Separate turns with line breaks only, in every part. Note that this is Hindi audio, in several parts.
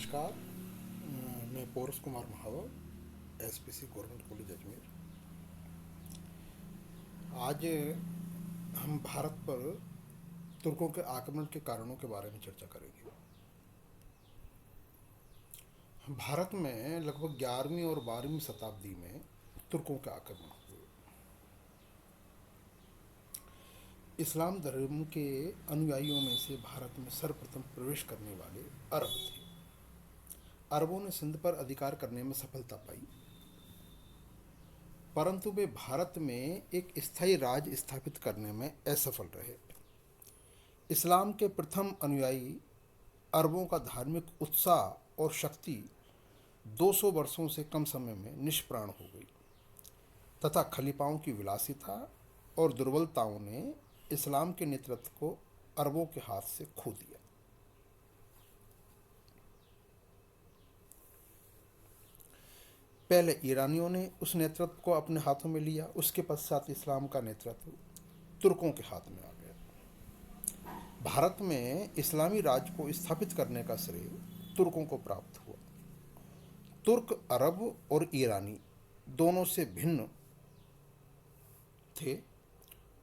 नमस्कार। मैं पोरस कुमार महावर, एसपीसी गवर्नमेंट कॉलेज अजमेर। आज हम भारत पर तुर्कों के आक्रमण के कारणों के बारे में चर्चा करेंगे। भारत में लगभग 11वीं और 12वीं शताब्दी में तुर्कों के आक्रमण हुए। इस्लाम धर्म के अनुयायियों में से भारत में सर्वप्रथम प्रवेश करने वाले अरब थे। अरबों ने सिंध पर अधिकार करने में सफलता पाई, परंतु वे भारत में एक स्थायी राज स्थापित करने में असफल रहे। इस्लाम के प्रथम अनुयायी अरबों का धार्मिक उत्साह और शक्ति 200 वर्षों से कम समय में निष्प्राण हो गई तथा खलीफाओं की विलासिता और दुर्बलताओं ने इस्लाम के नेतृत्व को अरबों के हाथ से खो दिया। पहले ईरानियों ने उस नेतृत्व को अपने हाथों में लिया, उसके पश्चात इस्लाम का नेतृत्व तुर्कों के हाथ में आ गया। भारत में इस्लामी राज को स्थापित करने का श्रेय तुर्कों को प्राप्त हुआ। तुर्क अरब और ईरानी दोनों से भिन्न थे।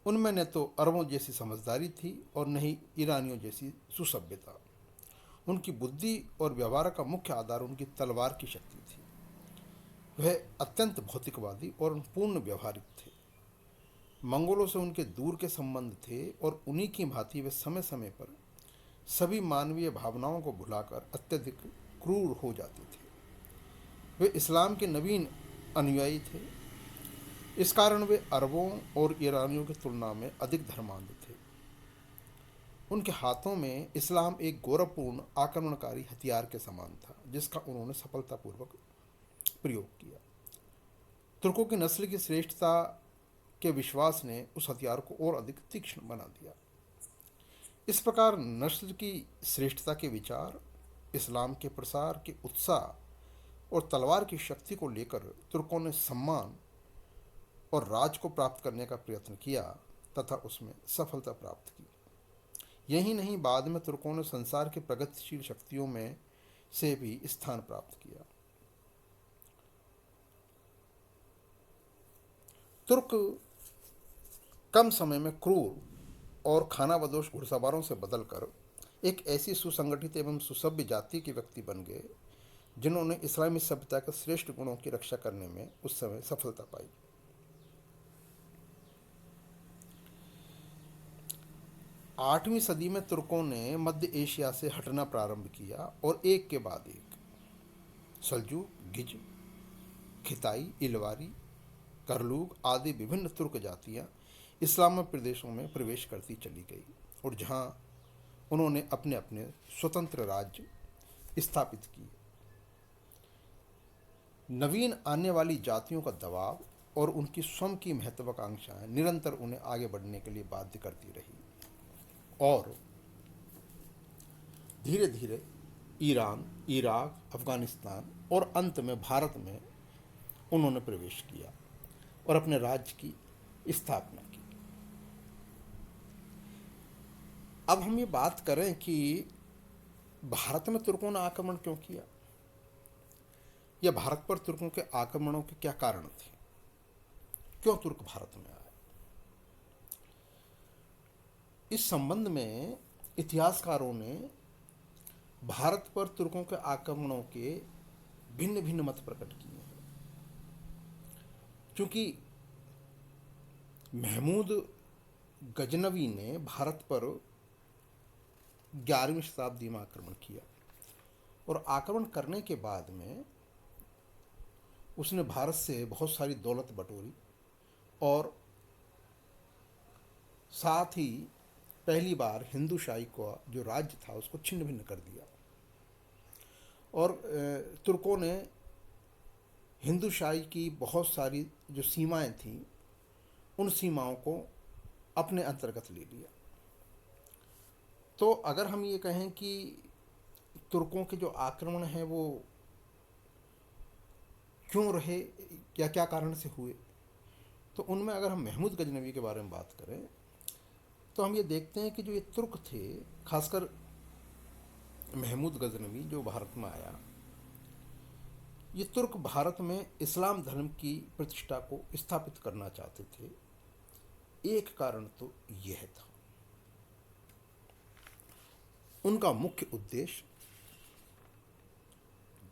उनमें न तो अरबों जैसी समझदारी थी और न ही ईरानियों जैसी सुसभ्यता। उनकी बुद्धि और व्यवहार का मुख्य आधार उनकी तलवार की शक्ति थी। वह अत्यंत भौतिकवादी और पूर्ण व्यवहारिक थे। मंगोलों से उनके दूर के संबंध थे और उन्हीं की भांति वे समय समय पर सभी मानवीय भावनाओं को भुलाकर अत्यधिक क्रूर हो जाते थे। वे इस्लाम के नवीन अनुयायी थे। इस कारण वे अरबों और ईरानियों की तुलना में अधिक धर्मांध थे। उनके हाथों में इस्लाम एक गौरवपूर्ण आक्रमणकारी हथियार के समान था, जिसका उन्होंने सफलतापूर्वक प्रयोग किया। तुर्कों की नस्ल की श्रेष्ठता के विश्वास ने उस हथियार को और अधिक तीक्ष्ण बना दिया। इस प्रकार नस्ल की श्रेष्ठता के विचार, इस्लाम के प्रसार के उत्साह और तलवार की शक्ति को लेकर तुर्कों ने सम्मान और राज को प्राप्त करने का प्रयत्न किया तथा उसमें सफलता प्राप्त की। यही नहीं, बाद में तुर्कों ने संसार के प्रगतिशील शक्तियों में से भी स्थान प्राप्त किया। तुर्क कम समय में क्रूर और खानाबदोश घुड़सवारों से बदलकर एक ऐसी सुसंगठित एवं सुसभ्य जाति के व्यक्ति बन गए जिन्होंने इस्लामी सभ्यता के श्रेष्ठ गुणों की रक्षा करने में उस समय सफलता पाई। 8वीं सदी में तुर्कों ने मध्य एशिया से हटना प्रारंभ किया और एक के बाद एक सल्जूक, गिज, खिताई, इलवारी, करलूग आदि विभिन्न तुर्क जातियां इस्लामी प्रदेशों में प्रवेश करती चली गई और जहां उन्होंने अपने अपने स्वतंत्र राज्य स्थापित किए। नवीन आने वाली जातियों का दबाव और उनकी स्वयं की महत्वाकांक्षाएं निरंतर उन्हें आगे बढ़ने के लिए बाध्य करती रही और धीरे धीरे ईरान, इराक, अफगानिस्तान और अंत में भारत में उन्होंने प्रवेश किया और अपने राज्य की स्थापना की। अब हम ये बात करें कि भारत में तुर्कों ने आक्रमण क्यों किया या भारत पर तुर्कों के आक्रमणों के क्या कारण थे, क्यों तुर्क भारत में आए। इस संबंध में इतिहासकारों ने भारत पर तुर्कों के आक्रमणों के भिन्न भिन्न मत प्रकट किए हैं। क्योंकि महमूद गजनवी ने भारत पर 11वीं शताब्दी में आक्रमण किया और आक्रमण करने के बाद में उसने भारत से बहुत सारी दौलत बटोरी और साथ ही पहली बार हिंदूशाही का जो राज्य था उसको छिन्न भिन्न कर दिया और तुर्कों ने हिंदूशाही की बहुत सारी जो सीमाएं थीं उन सीमाओं को अपने अंतर्गत ले लिया। तो अगर हम ये कहें कि तुर्कों के जो आक्रमण हैं वो क्यों रहे या क्या कारण से हुए, तो उनमें अगर हम महमूद गजनवी के बारे में बात करें तो हम ये देखते हैं कि जो ये तुर्क थे, खासकर महमूद गजनवी जो भारत में आया, ये तुर्क भारत में इस्लाम धर्म की प्रतिष्ठा को स्थापित करना चाहते थे। एक कारण तो यह था, उनका मुख्य उद्देश्य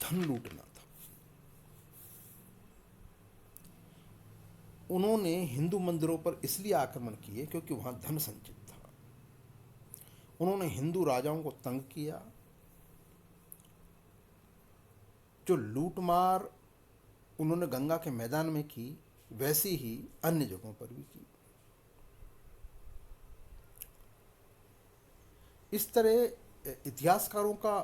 धन लूटना था। उन्होंने हिंदू मंदिरों पर इसलिए आक्रमण किए क्योंकि वहां धन संचित था। उन्होंने हिंदू राजाओं को तंग किया। जो लूटमार उन्होंने गंगा के मैदान में की, वैसी ही अन्य जगहों पर भी की। इस तरह इतिहासकारों का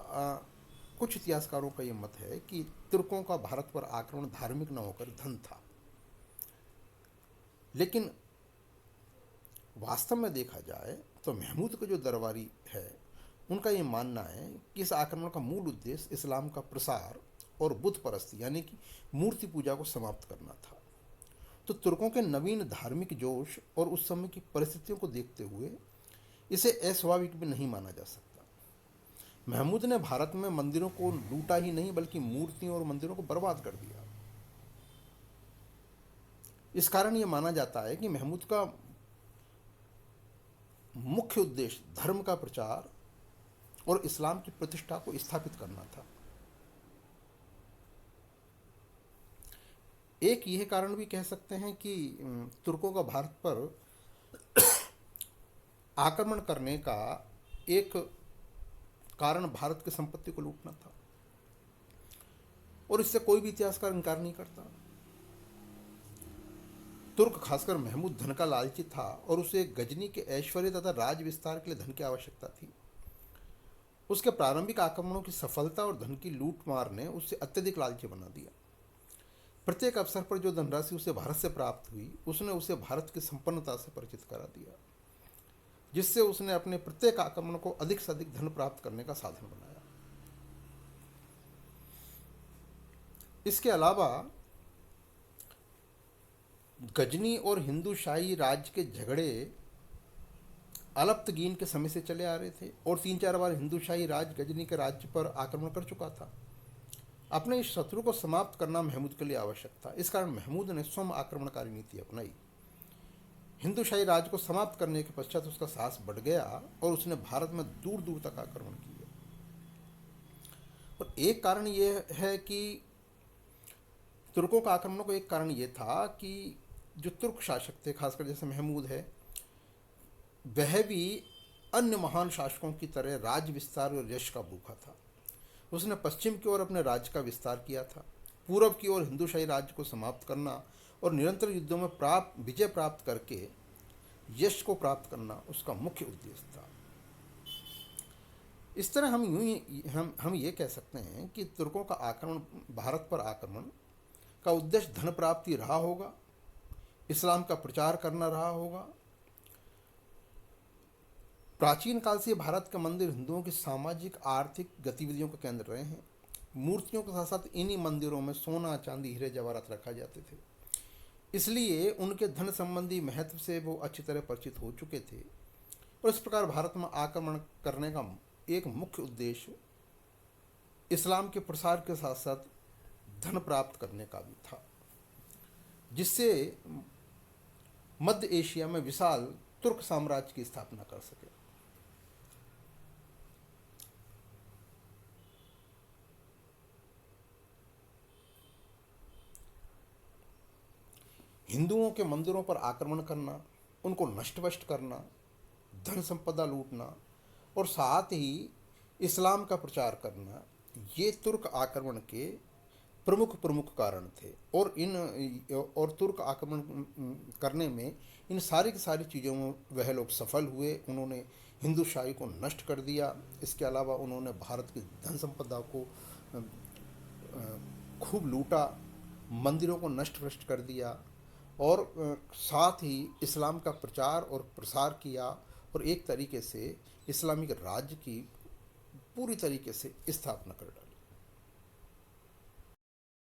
कुछ इतिहासकारों का यह मत है कि तुर्कों का भारत पर आक्रमण धार्मिक न होकर धन था। लेकिन वास्तव में देखा जाए तो महमूद का जो दरबारी है, उनका ये मानना है कि इस आक्रमण का मूल उद्देश्य इस्लाम का प्रसार और बुत परस्ती यानी कि मूर्ति पूजा को समाप्त करना था। तो तुर्कों के नवीन धार्मिक जोश और उस समय की परिस्थितियों को देखते हुए इसे अस्वाभाविक भी नहीं माना जा सकता। महमूद ने भारत में मंदिरों को लूटा ही नहीं बल्कि मूर्तियों और मंदिरों को बर्बाद कर दिया। इस कारण यह माना जाता है कि महमूद का मुख्य उद्देश्य धर्म का प्रचार और इस्लाम की प्रतिष्ठा को स्थापित करना था। एक यह कारण भी कह सकते हैं कि तुर्कों का भारत पर आक्रमण करने का एक कारण भारत की संपत्ति को लूटना था, और इससे कोई भी इतिहासकार इनकार नहीं करता। तुर्क खासकर महमूद धन का लालची था और उसे गजनी के ऐश्वर्य तथा राज विस्तार के लिए धन की आवश्यकता थी। उसके प्रारंभिक आक्रमणों की सफलता और धन की लूटमार ने उसे अत्यधिक लालची बना दिया। प्रत्येक अवसर पर जो धनराशि उसे भारत से प्राप्त हुई, उसने उसे भारत की संपन्नता से परिचित करा दिया, जिससे उसने अपने प्रत्येक आक्रमण को अधिक से अधिक धन प्राप्त करने का साधन बनाया। इसके अलावा गजनी और हिंदू शाही राज्य के झगड़े अलप्तगीन के समय से चले आ रहे थे और 3-4 बार हिंदू शाही राज्य गजनी के राज्य पर आक्रमण कर चुका था। अपने इस शत्रु को समाप्त करना महमूद के लिए आवश्यक था। इस कारण महमूद ने स्वयं आक्रमणकारी नीति अपनाई। हिंदू शाही राज्य को समाप्त करने के पश्चात उसका साहस बढ़ गया और उसने भारत में दूर दूर तक आक्रमण किए। और एक कारण यह है कि तुर्कों का आक्रमण को एक कारण यह था कि जो तुर्क शासक थे, खासकर जैसे महमूद है, वह भी अन्य महान शासकों की तरह राज्य विस्तार और यश का भूखा था। उसने पश्चिम की ओर अपने राज्य का विस्तार किया था। पूर्व की ओर हिंदू शाही राज्य को समाप्त करना और निरंतर युद्धों में विजय प्राप्त करके यश को प्राप्त करना उसका मुख्य उद्देश्य था। इस तरह हम ये कह सकते हैं कि तुर्कों का आक्रमण, भारत पर आक्रमण का उद्देश्य धन प्राप्ति रहा होगा, इस्लाम का प्रचार करना रहा होगा। प्राचीन काल से भारत के मंदिर हिंदुओं की सामाजिक आर्थिक गतिविधियों का केंद्र रहे हैं। मूर्तियों के साथ साथ इन्हीं मंदिरों में सोना, चांदी, हीरे जवाहरात रखा जाते थे, इसलिए उनके धन संबंधी महत्व से वो अच्छी तरह परिचित हो चुके थे। और इस प्रकार भारत में आक्रमण करने का एक मुख्य उद्देश्य इस्लाम के प्रसार के साथ साथ धन प्राप्त करने का भी था, जिससे मध्य एशिया में विशाल तुर्क साम्राज्य की स्थापना कर सके। हिंदुओं के मंदिरों पर आक्रमण करना, उनको नष्टभ्रष्ट करना, धन संपदा लूटना और साथ ही इस्लाम का प्रचार करना, ये तुर्क आक्रमण के प्रमुख कारण थे। और तुर्क आक्रमण करने में इन सारी की सारी चीज़ों में वह लोग सफल हुए। उन्होंने हिंदू शाही को नष्ट कर दिया। इसके अलावा उन्होंने भारत की धन संपदा को खूब लूटा, मंदिरों को नष्ट भ्रष्ट कर दिया और साथ ही इस्लाम का प्रचार और प्रसार किया और एक तरीके से इस्लामिक राज्य की पूरी तरीके से स्थापना कर डाली।